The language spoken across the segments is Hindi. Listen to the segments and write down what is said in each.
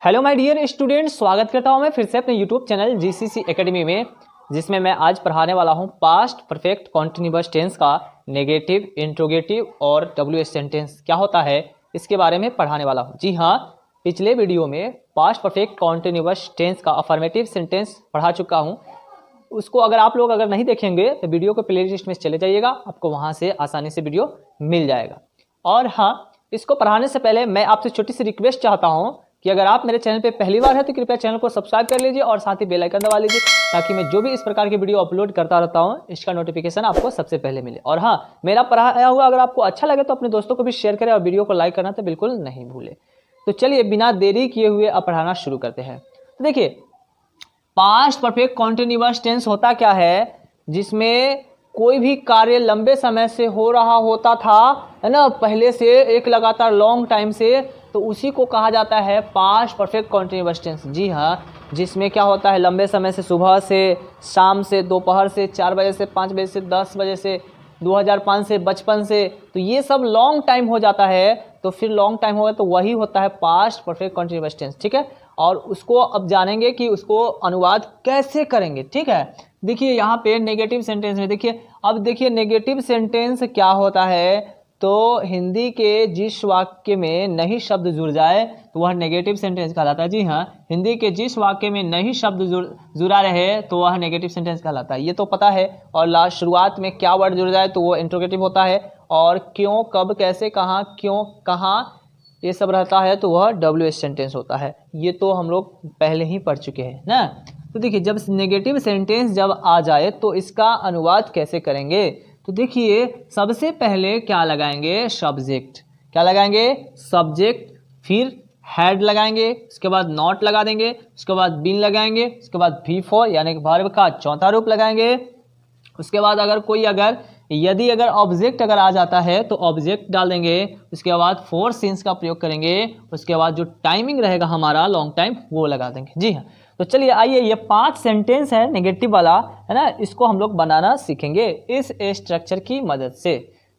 हेलो माय डियर स्टूडेंट, स्वागत करता हूं मैं फिर से अपने यूट्यूब चैनल जीसीसी एकेडमी में, जिसमें मैं आज पढ़ाने वाला हूं पास्ट परफेक्ट कॉन्टिन्यूअस टेंस का नेगेटिव, इंट्रोगेटिव और डब्ल्यूएच सेंटेंस क्या होता है इसके बारे में पढ़ाने वाला हूं। जी हाँ, पिछले वीडियो में पास्ट परफेक्ट कॉन्टिन्यूअस टेंस का अफर्मेटिव सेंटेंस पढ़ा चुका हूँ। उसको अगर आप लोग अगर नहीं देखेंगे तो वीडियो को प्ले लिस्ट में चले जाइएगा, आपको वहाँ से आसानी से वीडियो मिल जाएगा। और हाँ, इसको पढ़ाने से पहले मैं आपसे छोटी सी रिक्वेस्ट चाहता हूँ कि अगर आप मेरे चैनल पे पहली बार है तो कृपया चैनल को सब्सक्राइब कर लीजिए और साथ ही बेल आइकन दबा लीजिए, ताकि मैं जो भी इस प्रकार की वीडियो अपलोड करता रहता हूँ इसका नोटिफिकेशन आपको सबसे पहले मिले। और हाँ, मेरा पढ़ाया हुआ अगर आपको अच्छा लगे तो अपने दोस्तों को भी शेयर करें और वीडियो को लाइक करना तो बिल्कुल नहीं भूले। तो चलिए बिना देरी किए हुए अब पढ़ाना शुरू करते हैं। तो देखिए, पास्ट परफेक्ट कॉन्टिन्यूअस टेंस होता क्या है, जिसमें कोई भी कार्य लंबे समय से हो रहा होता था, है ना, पहले से एक लगातार लॉन्ग टाइम से, तो उसी को कहा जाता है पास्ट परफेक्ट कॉन्टिन्यूअस टेंस। जी हाँ, जिसमें क्या होता है, लंबे समय से, सुबह से, शाम से, दोपहर से, 4 बजे से, 5 बजे से, 10 बजे से, 2005 से, बचपन से, तो ये सब लॉन्ग टाइम हो जाता है। तो फिर लॉन्ग टाइम होगा तो वही होता है पास्ट परफेक्ट कॉन्टिन्यूअस टेंस। ठीक है, और उसको अब जानेंगे कि उसको अनुवाद कैसे करेंगे। ठीक है, देखिए यहाँ पे नेगेटिव सेंटेंस में देखिए, अब देखिए नेगेटिव सेंटेंस क्या होता है, तो हिंदी के जिस वाक्य में नहीं शब्द जुड़ जाए तो वह नेगेटिव सेंटेंस कहलाता है। जी हाँ, हिंदी के जिस वाक्य में नहीं शब्द जुड़ा रहे तो वह नेगेटिव सेंटेंस कहलाता है, ये तो पता है। और लास्ट शुरुआत में क्या वर्ड जुड़ जाए तो वो इंट्रोगेटिव होता है, और क्यों, कब, कैसे, कहाँ, क्यों, कहाँ, ये सब रहता है तो वह डब्ल्यूएच सेंटेंस होता है। ये तो हम लोग पहले ही पढ़ चुके हैं ना। तो देखिए, जब नेगेटिव सेंटेंस जब आ जाए तो इसका अनुवाद कैसे करेंगे, तो देखिए सबसे पहले क्या लगाएंगे, सब्जेक्ट। क्या लगाएंगे, सब्जेक्ट, फिर हेड लगाएंगे, उसके बाद नॉट लगा देंगे, उसके बाद बीन लगाएंगे, उसके बाद V4 यानी कि वर्ब का चौथा रूप लगाएंगे। उसके बाद यदि ऑब्जेक्ट अगर आ जाता है तो ऑब्जेक्ट डाल देंगे। उसके बाद फोर सीन्स का प्रयोग करेंगे। उसके बाद जो टाइमिंग रहेगा हमारा लॉन्ग टाइम वो लगा देंगे। जी हाँ, तो चलिए आइए, ये 5 सेंटेंस है नेगेटिव वाला, है ना, इसको हम लोग बनाना सीखेंगे इस स्ट्रक्चर की मदद से।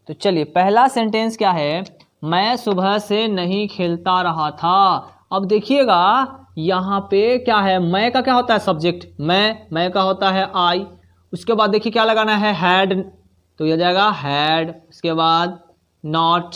तो चलिए, पहला सेंटेंस क्या है, मैं सुबह से नहीं खेलता रहा था। अब देखिएगा यहाँ पे क्या है, मैं का क्या होता है, सब्जेक्ट, मैं का होता है आई। उसके बाद देखिए क्या लगाना है, हैड, तो यह जाएगा हैड। उसके बाद नॉट,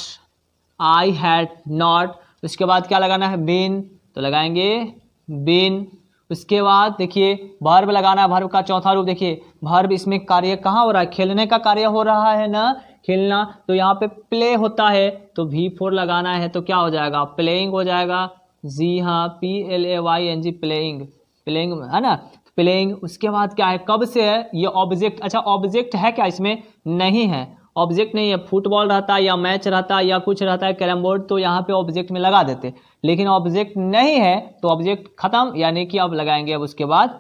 आई हैड नॉट। उसके बाद क्या लगाना है, बीन, तो लगाएंगे बीन। उसके बाद देखिए वर्ब लगाना है, वर्ब का चौथा रूप। देखिए वर्ब, इसमें कार्य कहाँ हो रहा है, खेलने का कार्य हो रहा है ना, खेलना, तो यहाँ पे प्ले होता है तो V4 लगाना है, तो क्या हो जाएगा, प्लेइंग हो जाएगा। जी हाँ, PLAYNG, प्लेइंग, प्लेइंग है ना, प्लेइंग। उसके बाद क्या है, कब से है, ये ऑब्जेक्ट। अच्छा, ऑब्जेक्ट है क्या इसमें, नहीं है, ऑब्जेक्ट नहीं है। फुटबॉल रहता है या मैच रहता है या कुछ रहता है, कैरम बोर्ड, तो यहाँ पे ऑब्जेक्ट में लगा देते, लेकिन ऑब्जेक्ट नहीं है तो ऑब्जेक्ट खत्म, यानी कि अब लगाएंगे अब उसके बाद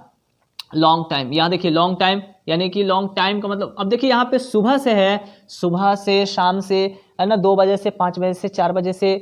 लॉन्ग टाइम। यहाँ देखिए लॉन्ग टाइम, यानी कि लॉन्ग टाइम का मतलब, अब देखिए यहाँ पे सुबह से है, सुबह से, शाम से, है ना, 2 बजे से, 5 बजे से, 4 बजे से,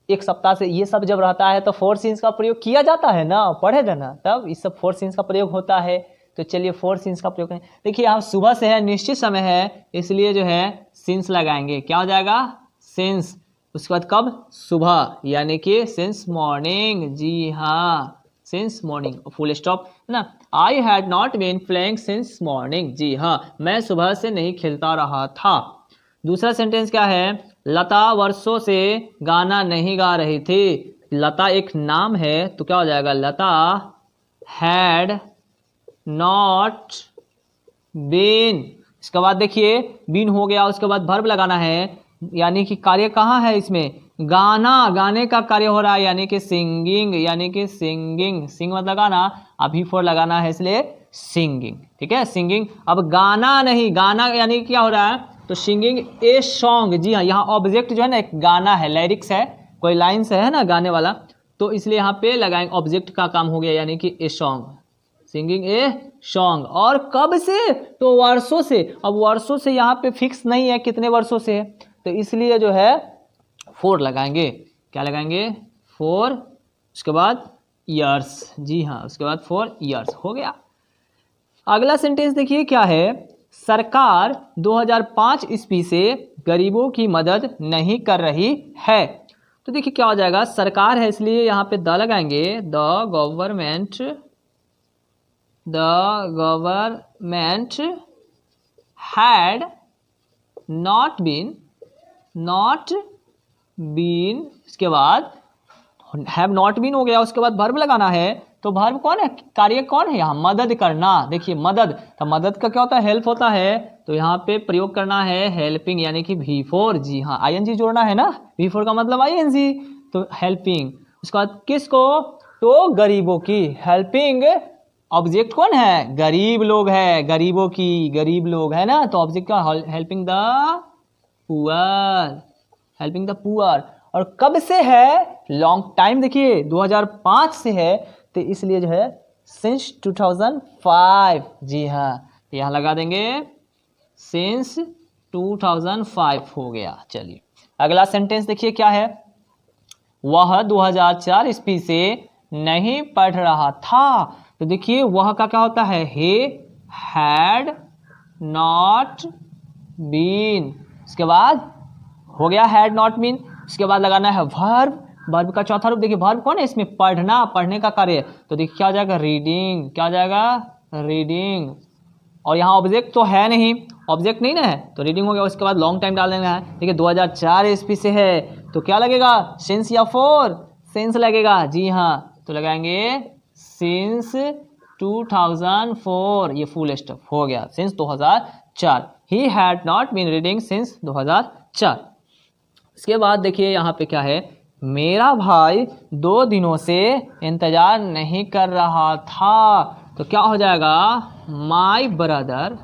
एक सप्ताह से, ये सब जब रहता है तो फोर सीन्स का प्रयोग किया जाता है ना, पढ़े थे ना, तब इस सब फोर सीन्स का प्रयोग होता है। तो चलिए फोर सीन्स का प्रयोग करें। देखिए यहाँ सुबह से है, निश्चित समय है, इसलिए जो है सीन्स लगाएंगे, क्या हो जाएगा, सिंस। उसके बाद कब, सुबह, यानी कि सिंस मॉर्निंग। जी हाँ, सिंस मॉर्निंग, फुल स्टॉप ना। I had not been playing since morning. जी हाँ, मैं सुबह से नहीं खेलता रहा था। दूसरा सेंटेंस क्या है, लता वर्षों से गाना नहीं गा रही थी। लता एक नाम है तो क्या हो जाएगा, लता हैड नॉट बीन। इसके बाद देखिए बीन हो गया। उसके बाद वर्ब लगाना है, यानी कि कार्य कहाँ है इसमें, गाना, गाने का कार्य हो रहा है, यानी कि सिंगिंग, यानी कि सिंगिंग, सिंग मतलब गाना, अभी फोर लगाना है इसलिए सिंगिंग। ठीक है, सिंगिंग। अब गाना नहीं, गाना यानी क्या हो रहा है, तो सिंगिंग ए सॉन्ग। जी हाँ, यहाँ ऑब्जेक्ट जो है ना एक गाना है, लिरिक्स है, कोई लाइन्स है ना गाने वाला, तो इसलिए यहाँ पे लगाएंगे, ऑब्जेक्ट का काम हो गया, यानी कि a song, singing a song. और कब से, तो वर्षों से। अब वर्षों से यहाँ पे फिक्स नहीं है कितने वर्षों से है, तो इसलिए जो है 4 लगाएंगे। क्या लगाएंगे, 4। उसके बाद ईयर्स। जी हाँ, उसके बाद 4 ईयर्स हो गया। अगला सेंटेंस देखिए क्या है, सरकार 2005 ईस्वी से गरीबों की मदद नहीं कर रही है। तो देखिए क्या हो जाएगा, सरकार है इसलिए यहाँ पे द लगाएंगे, the government had not been, इसके बाद हैव नॉट बीन हो गया, उसके बाद वर्ब लगाना है। तो वर्ब कौन है, कार्य कौन है यहाँ, मदद करना। देखिए मदद, तो मदद का क्या होता है, हेल्प होता है। तो यहाँ पे प्रयोग करना है हेल्पिंग यानी कि V4। जी हाँ, आईएनजी जोड़ना है ना, V4 का मतलब आईएनजी, तो हेल्पिंग। उसके बाद किसको, तो गरीबों की, हेल्पिंग ऑब्जेक्ट कौन है, गरीब लोग है, गरीबों की, गरीब लोग है ना, तो ऑब्जेक्ट का हेल्पिंग द पुअर। और कब से है, लॉन्ग टाइम, देखिए 2005 से है, तो इसलिए जो है सिंस 2005। जी हाँ, तो यहाँ लगा देंगे सिंस 2005 हो गया। चलिए अगला सेंटेंस देखिए क्या है, वह 2004 ईस्वी से नहीं पढ़ रहा था। तो देखिए वह का क्या होता है, he had not been, उसके बाद हो गया had not been, उसके बाद लगाना है वर्ब। वर्ब का चौथा रूप देखिए, वर्ब कौन है इसमें, पढ़ना, पढ़ने का कार्य। तो देखिए क्या हो जाएगा, रीडिंग, क्या हो जाएगा, रीडिंग। और यहाँ ऑब्जेक्ट तो है नहीं, ऑब्जेक्ट नहीं ना है, तो रीडिंग हो गया। उसके बाद लॉन्ग टाइम डाल देना है। देखिए 2004 ईस्वी से है, तो क्या लगेगा, सिंस या फोर, सिंस लगेगा। जी हाँ, तो लगाएंगे सिंस 2004, ये फुल स्टॉप हो गया, सिंस 2004। ही had not been reading since 2004। इसके बाद देखिए यहाँ पे क्या है, मेरा भाई 2 दिनों से इंतजार नहीं कर रहा था। तो क्या हो जाएगा, my brother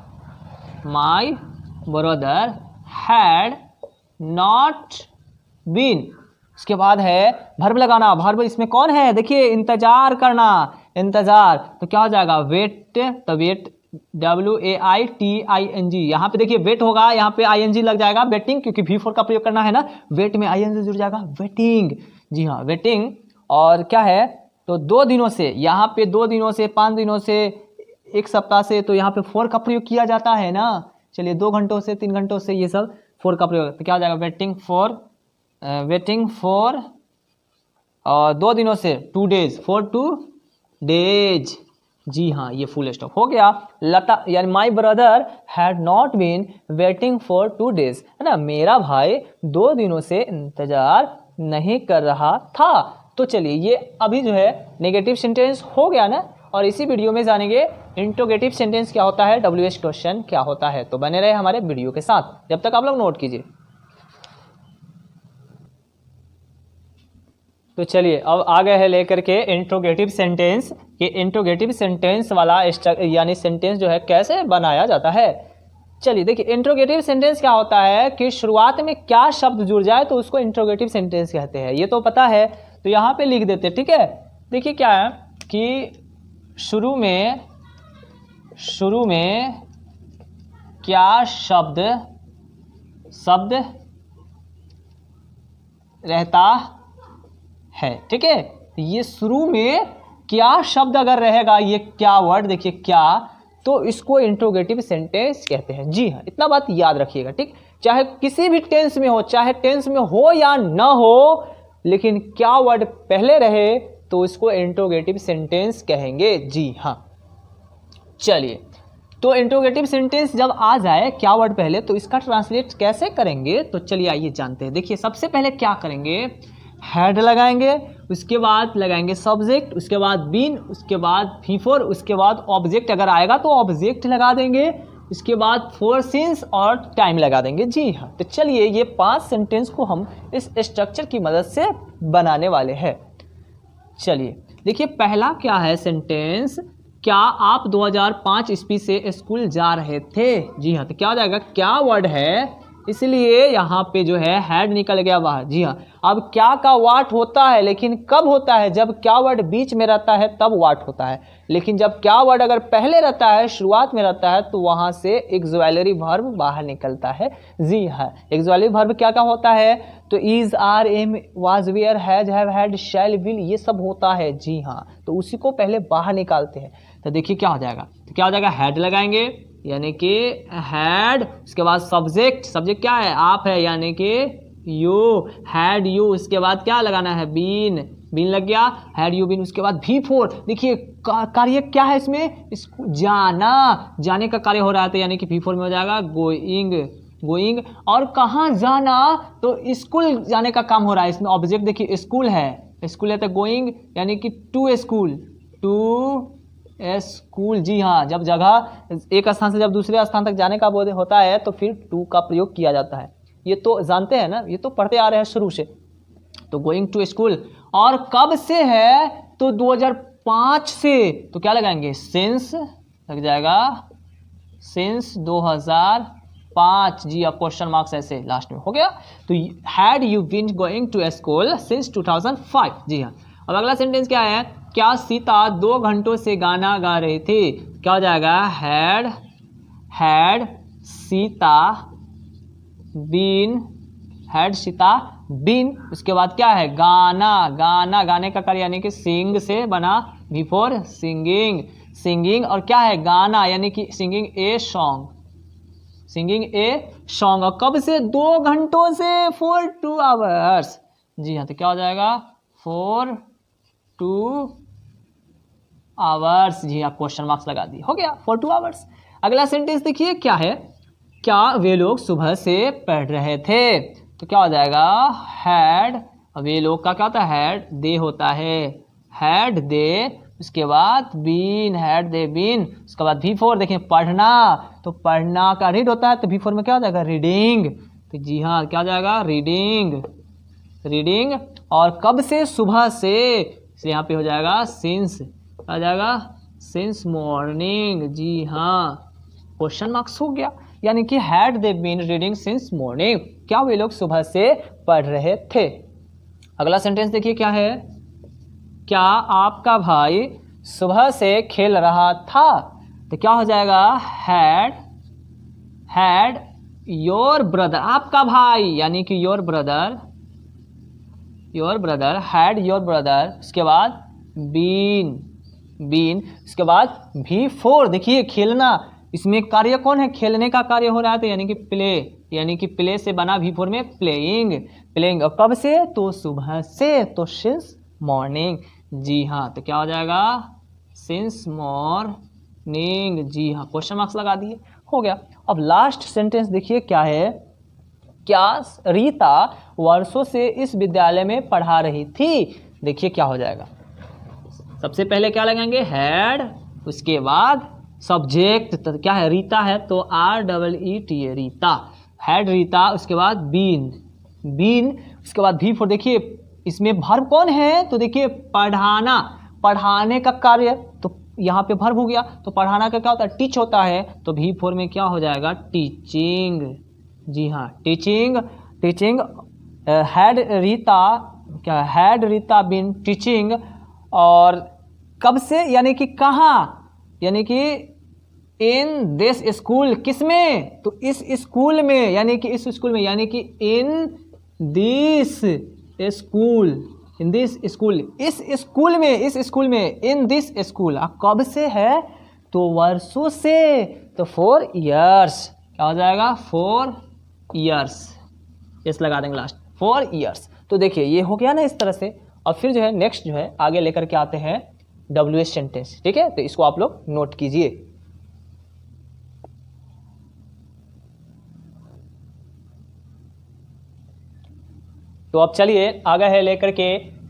had not been. उसके बाद है वर्ब लगाना, वर्ब इसमें कौन है, देखिए इंतजार करना, इंतजार। तो क्या हो जाएगा, वेट, तो वेट WAITING, यहाँ पे देखिए वेट होगा, यहाँ पे ING लग जाएगा, वेटिंग, क्योंकि V4 का प्रयोग करना है ना, वेट में ING जुड़ जाएगा, वेटिंग। जी हाँ, वेटिंग। और क्या है, तो 2 दिनों से, यहाँ पे 2 दिनों से, 5 दिनों से, 1 सप्ताह से, तो यहाँ पे 4 का प्रयोग किया जाता है ना। चलिए 2 घंटों से, 3 घंटों से, ये सब 4 का प्रयोग। तो क्या हो जाएगा, वेटिंग फॉर, और 2 दिनों से 2 डेज, फॉर 2 डेज। जी हाँ, ये फुल स्टॉप हो गया। लता यानी my brother had not been waiting for 2 days, है ना, मेरा भाई 2 दिनों से इंतजार नहीं कर रहा था। तो चलिए ये अभी जो है नेगेटिव सेंटेंस हो गया ना, और इसी वीडियो में जानेंगे इंट्रोगेटिव सेंटेंस क्या होता है, WH क्वेश्चन क्या होता है। तो बने रहे हमारे वीडियो के साथ, जब तक आप लोग नोट कीजिए। तो चलिए अब आ गए हैं लेकर के इंट्रोगेटिव सेंटेंस, कि इंट्रोगेटिव सेंटेंस वाला यानी सेंटेंस जो है कैसे बनाया जाता है। चलिए देखिए, इंट्रोगेटिव सेंटेंस क्या होता है कि शुरुआत में क्या शब्द जुड़ जाए तो उसको इंट्रोगेटिव सेंटेंस कहते हैं, ये तो पता है। तो यहाँ पे लिख देते, ठीक है। देखिए क्या है कि शुरू में क्या शब्द रहता है, ठीक है। ये शुरू में क्या शब्द अगर रहेगा, ये क्या वर्ड, देखिए क्या, तो इसको इंट्रोगेटिव सेंटेंस कहते हैं। जी हाँ, इतना बात याद रखिएगा, ठीक। चाहे किसी भी टेंस में हो, चाहे टेंस में हो या ना हो, लेकिन क्या वर्ड पहले रहे तो इसको इंट्रोगेटिव सेंटेंस कहेंगे। जी हाँ, चलिए तो इंट्रोगेटिव सेंटेंस जब आ जाए क्या वर्ड पहले, तो इसका ट्रांसलेट कैसे करेंगे, तो चलिए आइए जानते हैं। देखिए सबसे पहले क्या करेंगे, हेड लगाएंगे, उसके बाद लगाएंगे सब्जेक्ट, उसके बाद बीन, उसके बाद V4, उसके बाद ऑब्जेक्ट अगर आएगा तो ऑब्जेक्ट लगा देंगे, इसके बाद फॉर, सिंस और टाइम लगा देंगे। जी हाँ, तो चलिए ये 5 सेंटेंस को हम इस स्ट्रक्चर की मदद से बनाने वाले हैं। चलिए देखिए पहला क्या है सेंटेंस, क्या आप 2005 ईस्वी से स्कूल जा रहे थे। जी हाँ, तो क्या हो जाएगा, क्या वर्ड है, इसलिए यहाँ पे जो है हैड निकल गया बाहर। जी हाँ, अब क्या का वाट होता है, लेकिन कब होता है, जब क्या वर्ड बीच में रहता है तब वाट होता है, लेकिन जब क्या वर्ड अगर पहले रहता है, शुरुआत में रहता है, तो वहां से एक्सुअलरी वर्ब बाहर निकलता है। जी हाँ, एक्सुअलरी वर्ब क्या क्या होता है, तो is, are, am, was, were, has, have, had, shall, will, ये सब होता है। जी हाँ, तो उसी को पहले बाहर निकालते हैं। तो देखिए क्या हो जाएगा, तो क्या हो जाएगा, हैड लगाएंगे यानी कि हैड, उसके बाद सब्जेक्ट क्या है, आप है यानी कि यू, हैड यू, उसके बाद क्या लगाना है, बीन, बीन लग गया, हैड यू बीन, उसके बाद V4। देखिए कार्य क्या है इसमें, जाना, जाने का कार्य हो रहा है, तो यानी कि V4 में हो जाएगा गोइंग, गोइंग। और कहाँ जाना, तो स्कूल जाने का काम हो रहा है इसमें। ऑब्जेक्ट देखिए स्कूल है, स्कूल है तो गोइंग यानी कि टू स्कूल, टू स्कूल। जी हाँ, जब जगह एक स्थान से जब दूसरे स्थान तक जाने का बोध होता है तो फिर टू का प्रयोग किया जाता है। ये तो जानते हैं ना, ये तो पढ़ते आ रहे हैं शुरू से। तो गोइंग टू स्कूल, और कब से है, तो 2005 से, तो क्या लगाएंगे, सिंस लग जाएगा, सिंस 2005। जी अब क्वेश्चन मार्क्स ऐसे लास्ट में हो गया। तो had you been going to school since 2005। जी हाँ। अब अगला सेंटेंस क्या है, क्या सीता 2 घंटों से गाना गा रही थी, क्या हो जाएगा, had Sita been, had Sita been, उसके बाद क्या है, गाना, गाना, गाने का कार्य यानी कि सिंग से बना V4 सिंगिंग, सिंगिंग, और क्या है, गाना यानी कि singing a song, singing a song. और कब से, 2 घंटों से, फॉर 2 आवर्स। जी हाँ, तो क्या हो जाएगा, फॉर 2 आवर्स। जी हाँ, क्वेश्चन मार्क्स लगा दिए, हो गया, फॉर 2 आवर्स। अगला सेंटेंस देखिए क्या है, क्या वे लोग सुबह से पढ़ रहे थे, तो क्या हो जाएगा, हैड, वे लोग का क्या होता है, हैड दे होता है, हैड दे, उसके बाद बीन, हैड दे बीन, उसके बाद V4 देखिए पढ़ना, तो पढ़ना का रीड होता है, तो V4 में क्या हो जाएगा, रीडिंग। तो जी हाँ, क्या हो जाएगा, रीडिंग, रीडिंग। और कब से, सुबह से, इसलिए यहाँ पे हो जाएगा सिंस, आ जाएगा सिंस मॉर्निंग। जी हाँ, क्वेश्चन मार्क्स हो गया, यानी कि had they been reading since morning, क्या वे लोग सुबह से पढ़ रहे थे। अगला सेंटेंस देखिए क्या है, क्या आपका भाई सुबह से खेल रहा था, तो क्या हो जाएगा, हैड योर ब्रदर, आपका भाई यानी कि your brother, had your brother, उसके बाद बीन, बीन, उसके बाद V4 देखिए खेलना, इसमें कार्य कौन है, खेलने का कार्य हो रहा है, तो यानी कि प्ले, यानी कि प्ले से बना V4 में प्लेइंग, प्लेइंग। और कब से, तो सुबह से, तो सिंस मॉर्निंग। जी हाँ, तो क्या हो जाएगा, सिंस मॉर्निंग। जी हाँ, क्वेश्चन मार्क्स लगा दिए, हो गया। अब लास्ट सेंटेंस देखिए क्या है, क्या रीता वर्षों से इस विद्यालय में पढ़ा रही थी, देखिए क्या हो जाएगा, सबसे पहले क्या लगाएंगे, हैड, उसके बाद सब्जेक्ट, तो क्या है, रीता है, तो REETA, रीता, हैड रीता, उसके बाद बीन, बीन, उसके बाद V4 देखिए इसमें वर्ब कौन है, तो देखिए पढ़ाना, पढ़ाने का कार्य, तो यहाँ पे वर्ब हो गया, तो पढ़ाना का क्या होता है, टीच होता है, तो V4 में क्या हो जाएगा, टीचिंग। जी हाँ, टीचिंग, टीचिंग, हैड रीता, क्या, हैड रीता बीन टीचिंग, और कब से यानी कि कहाँ, यानी कि इन दिस स्कूल, किसमें, तो इस स्कूल में, यानी कि इस स्कूल में, यानी कि in this school, in this school, इस स्कूल में, इस स्कूल में, इन दिस स्कूल। कब से है, तो वर्षों से, तो 4 इयर्स, क्या हो जाएगा, 4 इयर्स, इस लगा देंगे लास्ट, 4 इयर्स। तो देखिए ये हो गया ना इस तरह से। और फिर जो है नेक्स्ट जो है आगे लेकर के आते हैं WH सेंटेंस, ठीक है, तो इसको आप लोग नोट कीजिए। तो अब चलिए आगे है लेकर के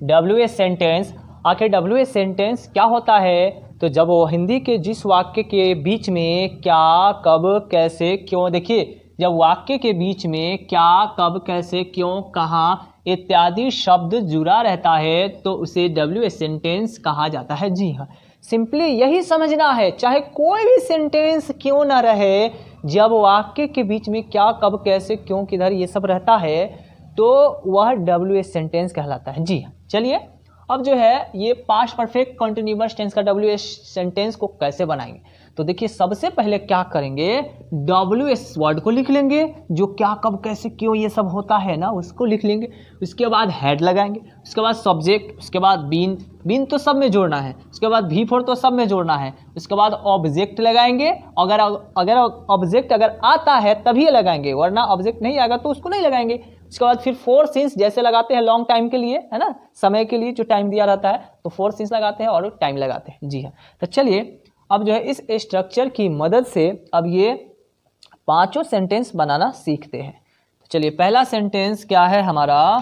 WH सेंटेंस। आखिर WH सेंटेंस क्या होता है, तो जब वो हिंदी के जिस वाक्य के बीच में क्या, कब, कैसे, क्यों, देखिए जब वाक्य के बीच में क्या, कब, कैसे, क्यों, कहाँ इत्यादि शब्द जुड़ा रहता है तो उसे WH सेंटेंस कहा जाता है। जी हाँ, सिंपली यही समझना है, चाहे कोई भी सेंटेंस क्यों ना रहे, जब वाक्य के बीच में क्या, कब, कैसे, क्यों, किधर ये सब रहता है तो वह WH सेंटेंस कहलाता है। जी हाँ, चलिए अब जो है ये पास्ट परफेक्ट कंटीन्यूअस टेंस का WH सेंटेंस को कैसे बनाएंगे, तो देखिए सबसे पहले क्या करेंगे, WH वर्ड को लिख लेंगे, जो क्या, कब, कैसे, क्यों ये सब होता है ना उसको लिख लेंगे। उसके बाद हेड लगाएंगे, उसके बाद सब्जेक्ट, उसके बाद बीन, बीन तो सब में जोड़ना है, उसके बाद V4 तो सब में जोड़ना है, उसके बाद ऑब्जेक्ट लगाएंगे। अगर ऑब्जेक्ट अगर आता है तभी लगाएंगे, वरना ऑब्जेक्ट नहीं आएगा तो उसको नहीं लगाएंगे। उसके बाद फिर फोर सिंस जैसे लगाते हैं लॉन्ग टाइम के लिए, है ना, समय के लिए जो टाइम दिया रहता है, तो फोर सिंस लगाते हैं और टाइम लगाते हैं। जी हाँ, तो चलिए अब जो है इस स्ट्रक्चर की मदद से अब ये पांचों सेंटेंस बनाना सीखते हैं। तो चलिए पहला सेंटेंस क्या है हमारा,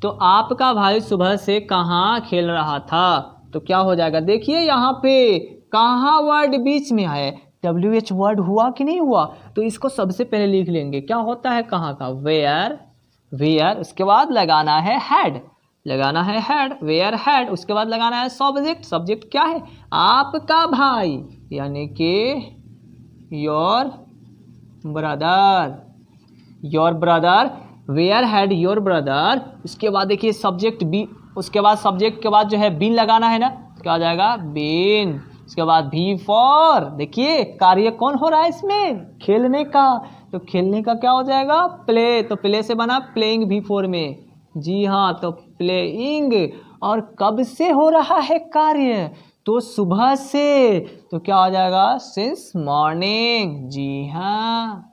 तो आपका भाई सुबह से कहाँ खेल रहा था, तो क्या हो जाएगा, देखिए यहाँ पे कहाँ वर्ड बीच में है, WH वर्ड हुआ कि नहीं हुआ, तो इसको सबसे पहले लिख लेंगे, क्या होता है कहाँ का, वेयर, वेयर, उसके बाद लगाना है हैड, लगाना है हैड, वेयर हैड, उसके बाद लगाना है सब्जेक्ट, सब्जेक्ट क्या है, आपका भाई, यानी कि your brother, your brother, where had your brother, उसके बाद देखिए सब्जेक्ट बी, उसके बाद सब्जेक्ट के बाद जो है बीन लगाना है ना, क्या हो जाएगा बीन, उसके बाद भी फॉर, देखिए कार्य कौन हो रहा है इसमें, खेलने का, तो खेलने का क्या हो जाएगा प्ले, तो प्ले से बना प्लेइंग भी फोर में, जी हाँ, तो प्लेइंग, और कब से हो रहा है कार्य, तो सुबह से, तो क्या हो जाएगा सिंस मॉर्निंग, जी हाँ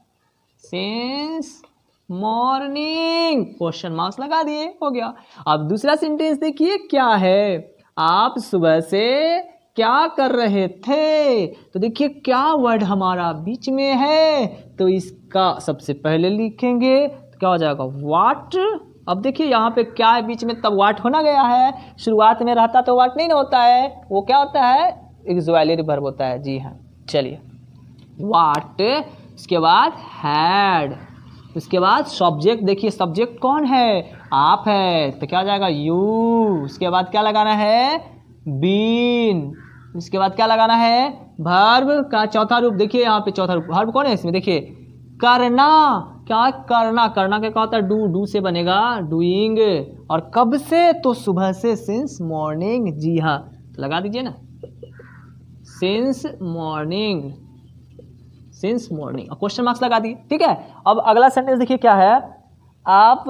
सिंस मॉर्निंग, क्वेश्चन मार्क्स लगा दिए, हो गया। अब दूसरा सेंटेंस देखिए क्या है, आप सुबह से क्या कर रहे थे, तो देखिए क्या वर्ड हमारा बीच में है, तो इसका सबसे पहले लिखेंगे, तो क्या हो जाएगा व्हाट, अब देखिए यहाँ पे क्या है बीच में, तब व्हाट होना गया है, शुरुआत में रहता तो व्हाट नहीं ना होता है, वो क्या होता है ऑक्सिलरी वर्ब होता है, जी हाँ। चलिए व्हाट, उसके बाद हैड, उसके बाद सब्जेक्ट, देखिए सब्जेक्ट कौन है, आप है, तो क्या हो जाएगा यू, उसके बाद क्या लगाना है बीन, उसके बाद क्या लगाना है वर्ब का चौथा रूप, देखिए यहाँ पे चौथा रूप वर्ब कौन है इसमें, देखिए करना, क्या करना, करना क्या होता है डू, डू से बनेगा डूइंग, और कब से, तो सुबह से सिंस मॉर्निंग, जी हाँ, तो लगा दीजिए ना since morning, since morning, question marks लगा दिए, ठीक है। अब अगला सेंटेंस देखिए क्या है, आप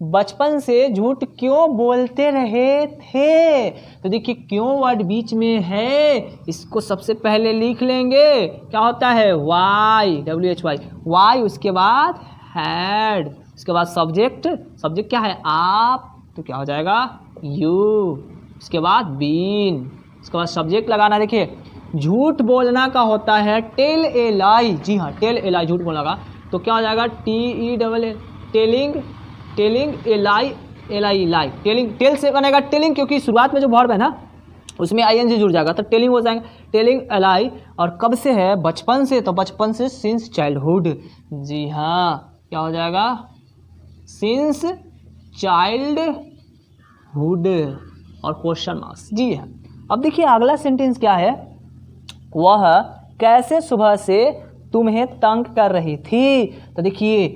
बचपन से झूठ क्यों बोलते रहे थे, तो देखिए क्यों वर्ड बीच में है, इसको सबसे पहले लिख लेंगे, क्या होता है वाई, WHY वाई, उसके बाद हैड, उसके बाद सब्जेक्ट, सब्जेक्ट क्या है आप, तो क्या हो जाएगा यू, उसके बाद बीन, उसके बाद सब्जेक्ट लगाना, देखिए झूठ बोलना का होता है टेल ए लाई, जी हाँ टेल ए लाई, झूठ बोलना का, तो क्या हो जाएगा TELL, telling, telling a lie, LI lie, telling, tell से बनेगा टेलिंग, क्योंकि शुरुआत में जो वर्ब है ना उसमें ING जुड़ जाएगा, तो टेलिंग हो जाएगा, टेलिंग ए लाई, और कब से है बचपन से, तो बचपन से सिंस चाइल्डहुड, जी हाँ क्या हो जाएगा सिंस चाइल्डहुड, और क्वेश्चन मार्क्स, जी हाँ। अब देखिए अगला सेंटेंस क्या है, वह कैसे सुबह से तुम्हें तंग कर रही थी, तो देखिए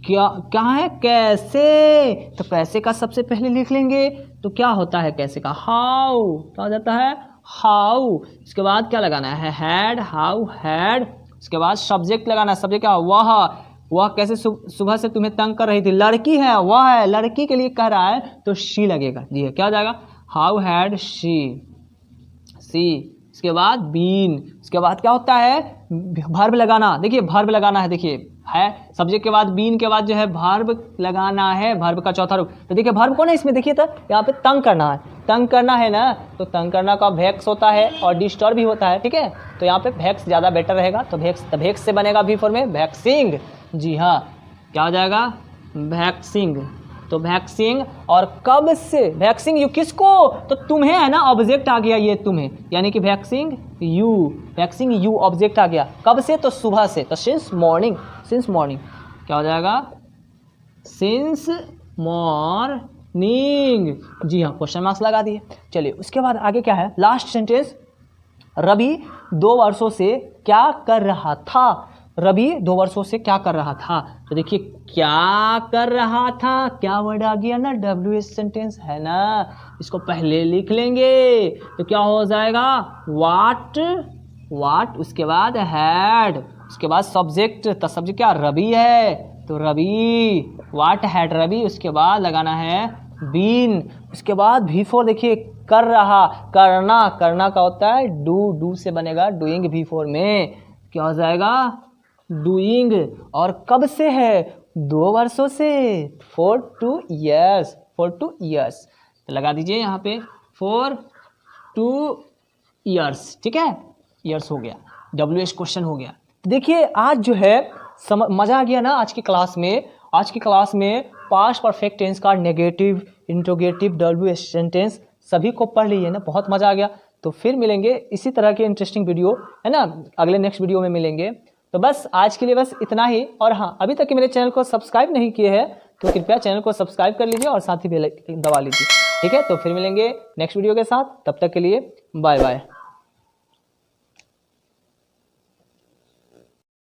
क्या क्या है कैसे, तो कैसे का सबसे पहले लिख लेंगे, तो क्या होता है कैसे का हाउ, क्या हो जाता है हाउ, उसके बाद क्या लगाना है हैड, हाउ हैड, उसके बाद सब्जेक्ट लगाना है, सब्जेक्ट क्या वह कैसे सुबह से तुम्हें तंग कर रही थी, लड़की है वह है, लड़की के लिए कह रहा है तो शी लगेगा, जी है, क्या हो जाएगा हाउ हैड शी, सी, उसके बाद बीन, उसके बाद क्या होता है वर्ब लगाना, देखिए वर्ब लगाना है, देखिए है सब्जेक्ट के बाद बीन के बाद जो है वर्ब लगाना है, वर्ब का चौथा रूप, तो देखिए वर्ब कौन है इसमें, देखिए तो यहाँ पे तंग करना है, तंग करना है ना, तो तंग करना का वैक्स होता है और डिस्टर्ब भी होता है, ठीक है, तो यहाँ पे वैक्स ज़्यादा बेटर रहेगा, तो वैक्स से बनेगा V4 में वैक्सिंग, जी हाँ क्या हो जाएगा वैक्सिंग, तो वैक्सिंग, और कब से वैक्सिंग यू किसको, तो तुम्हें है ना, ऑब्जेक्ट आ गया ये तुम्हें, यानी कि वैक्सिंग यू ऑब्जेक्ट आ गया, कब से, तो सुबह से, तो सिंस मॉर्निंग, सिंस मॉर्निंग क्या हो जाएगा सिंस मॉर्निंग, जी हाँ क्वेश्चन मार्क्स लगा दिए। चलिए उसके बाद आगे क्या है लास्ट सेंटेंस, रवि 2 वर्षों से क्या कर रहा था, रवि 2 वर्षों से क्या कर रहा था, तो देखिए क्या कर रहा था, क्या वर्ड आ गया ना WH सेंटेंस है ना, इसको पहले लिख लेंगे, तो क्या हो जाएगा व्हाट, उसके बाद हैड, उसके बाद सब्जेक्ट, तो सब्जेक्ट क्या रवि है, तो रवि, व्हाट हैड रवि, उसके बाद लगाना है बीन, उसके बाद V4 देखिए कर रहा, करना का होता है डू से बनेगा डूइंग V4 में, क्या हो जाएगा डूइंग, और कब से है 2 वर्षों से, for 2 years, for 2 years। तो लगा दीजिए यहाँ पे for 2 years, ठीक है, ईयर्स हो गया, WH क्वेश्चन हो गया। देखिए आज जो है मज़ा आ गया ना आज की क्लास में। आज की क्लास में पास्ट परफेक्ट टेंस का नेगेटिव, इंट्रोगेटिव, WH सेंटेंस सभी को पढ़ लिए ना, बहुत मज़ा आ गया। तो फिर मिलेंगे इसी तरह के इंटरेस्टिंग वीडियो, है ना, अगले नेक्स्ट वीडियो में मिलेंगे। तो बस आज के लिए बस इतना ही। और हाँ, अभी तक कि मेरे चैनल को सब्सक्राइब नहीं किए हैं तो कृपया चैनल को सब्सक्राइब कर लीजिए और साथ ही बेल आइकन दबा लीजिए, ठीक है। तो फिर मिलेंगे नेक्स्ट वीडियो के साथ, तब तक के लिए बाय बाय।